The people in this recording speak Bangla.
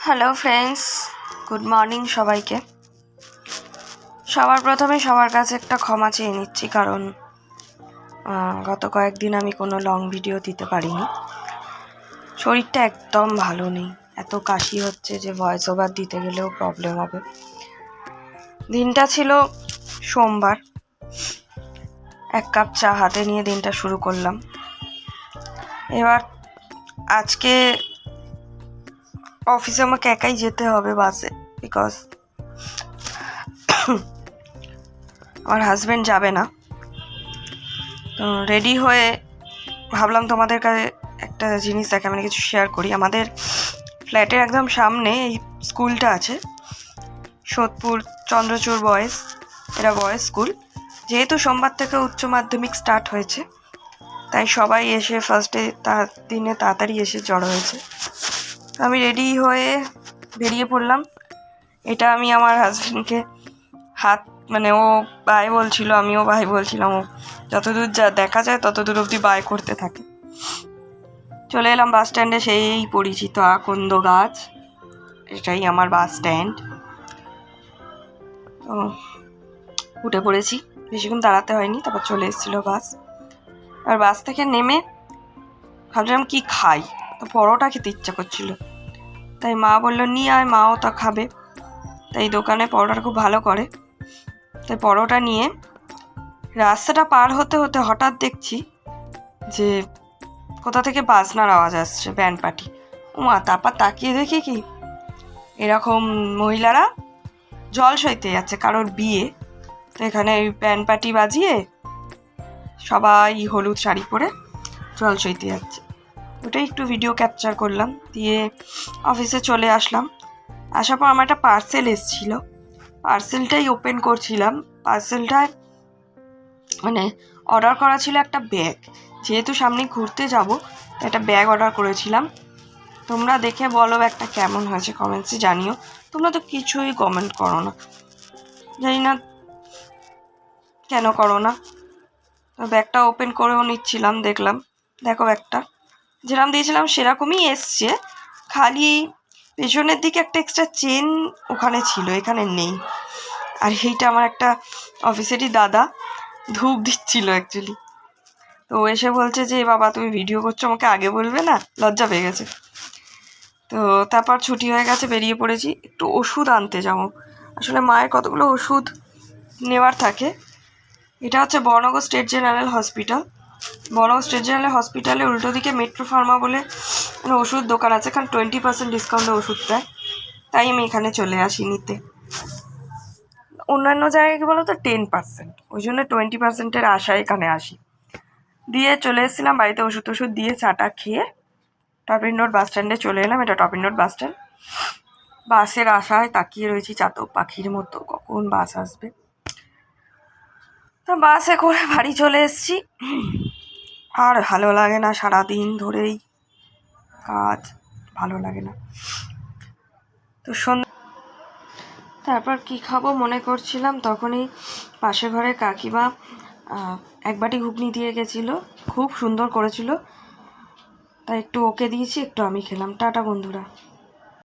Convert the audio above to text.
হ্যালো ফ্রেন্ডস, গুড মর্নিং সবাইকে। সবার প্রথমে সবার কাছে একটা ক্ষমা চেয়ে নিচ্ছি, কারণ গত কয়েকদিন আমি কোনো লং ভিডিও দিতে পারিনি। শরীরটা একদম ভালো নেই, এত কাশি হচ্ছে যে ভয়েস ওভার দিতে গেলেও প্রবলেম হবে। দিনটা ছিল সোমবার, এক কাপ চা হাতে নিয়ে দিনটা শুরু করলাম। এবার আজকে অফিসে আমাকে একাই যেতে হবে বাসে, বিকজ আমার হাজব্যান্ড যাবে না। তো রেডি হয়ে ভাবলাম তোমাদের কাছে একটা জিনিস দেখে আমি কিছু শেয়ার করি। আমাদের ফ্ল্যাটের একদম সামনে এই স্কুলটা আছে, সোদপুর চন্দ্রচূড় বয়েজ, এটা বয়েজ স্কুল। যেহেতু সোমবার থেকে উচ্চ মাধ্যমিক স্টার্ট হয়েছে, তাই সবাই এসে ফার্স্টে দিনে তাড়াতাড়ি এসে জড়ো হয়েছে। আমি রেডি হয়ে বেরিয়ে পড়লাম। এটা আমি আমার হাজব্যান্ডকে ও বাই বলছিল, আমিও বাই বলছিলাম। ও যতদূর যা দেখা যায় ততদূর অবধি বাই করতে থাকে। চলে এলাম বাস স্ট্যান্ডে, সেই পরিচিত আকন্দ গাছ, এটাই আমার বাস স্ট্যান্ড। তো উঠে পড়েছি, বেশিক্ষণ দাঁড়াতে হয়নি, তারপর চলে এসেছিলো বাস। আর বাস থেকে নেমে ভাবছিলাম কি খাই, তো পরোটা খেতে ইচ্ছা করছিল, তাই মা বললো নিয়ে আয়, মাও তা খাবে। তাই দোকানে পরোটাটা খুব ভালো করে, তাই পরোটা নিয়ে রাস্তাটা পার হতে হতে হঠাৎ দেখছি যে কোথা থেকে বাজনার আওয়াজ আসছে, ব্যান্ড পার্টি। মা তারপর তাকিয়ে দেখি কি এরকম মহিলারা জল সইতে যাচ্ছে, কারোর বিয়ে। তো এখানে ওই ব্যান্ড পার্টি বাজিয়ে সবাই হলুদ শাড়ি পরে জল সইতে যাচ্ছে। ওটাই একটু ভিডিও ক্যাপচার করলাম, দিয়ে অফিসে চলে আসলাম। আসার পর আমার একটা পার্সেল এসেছিলো, পার্সেলটাই ওপেন করছিলাম। পার্সেলটায় অর্ডার করা ছিল একটা ব্যাগ। যেহেতু সামনে ঘুরতে যাব, একটা ব্যাগ অর্ডার করেছিলাম। তোমরা দেখে বলো ব্যাগটা কেমন হয়েছে, কমেন্টসে জানিও। তোমরা তো কিছুই কমেন্ট করো না, জানি না কেন করো না। ব্যাগটা ওপেন করেও নিচ্ছিলাম, দেখলাম দেখো ব্যাগটা যেরকম দিয়েছিলাম সেরকমই এসছে, খালি পেছনের দিকে একটা এক্সট্রা চেন ওখানে ছিল, এখানে নেই। আর এইটা আমার একটা অফিসেরই দাদা ধূপ দিচ্ছিল অ্যাকচুয়ালি। তো ও এসে বলছে যে বাবা তুমি ভিডিও করছো, আমাকে আগে বলবে না, লজ্জা পেয়ে গেছে। তো তারপর ছুটি হয়ে গেছে, বেরিয়ে পড়েছি একটু ওষুধ আনতে যাবো। আসলে মায়ের কতগুলো ওষুধ নেওয়ার থাকে। এটা হচ্ছে Barnanagar state general hospital. Barnanagar state general হসপিটালে উল্টো দিকে মেট্রো ফার্মা বলে ওষুধ দোকান আছে, এখানে 20% ডিসকাউন্টে ওষুধ দেয়, তাই আমি এখানে চলে আসি নিতে। অন্যান্য জায়গায় কি বলো তো 10%, ওই জন্য 20%-এর আশায় এখানে আসি। দিয়ে চলে এসেছিলাম বাড়িতে, ওষুধ দিয়ে চাটা খেয়ে টপিন রোড বাস স্ট্যান্ডে চলে এলাম। এটা টপিন রোড বাস স্ট্যান্ড। বাসের আশায় তাকিয়ে রয়েছি চাতক পাখির মতো, কখন বাস আসবে। তো বাসে করে বাড়ি চলে এসেছি। আর ভালো লাগে না, সারাদিন ধরেই কাজ, ভালো লাগে না। তো তারপর কি খাবো মনে করছিলাম, তখনই পাশে ঘরে কাকিমা এক বাটি ঘুগনি দিয়ে গেছিলো, খুব সুন্দর করেছিল, তাই একটু ওকে দিয়েছি, একটু আমি খেলাম। টাটা বন্ধুরা।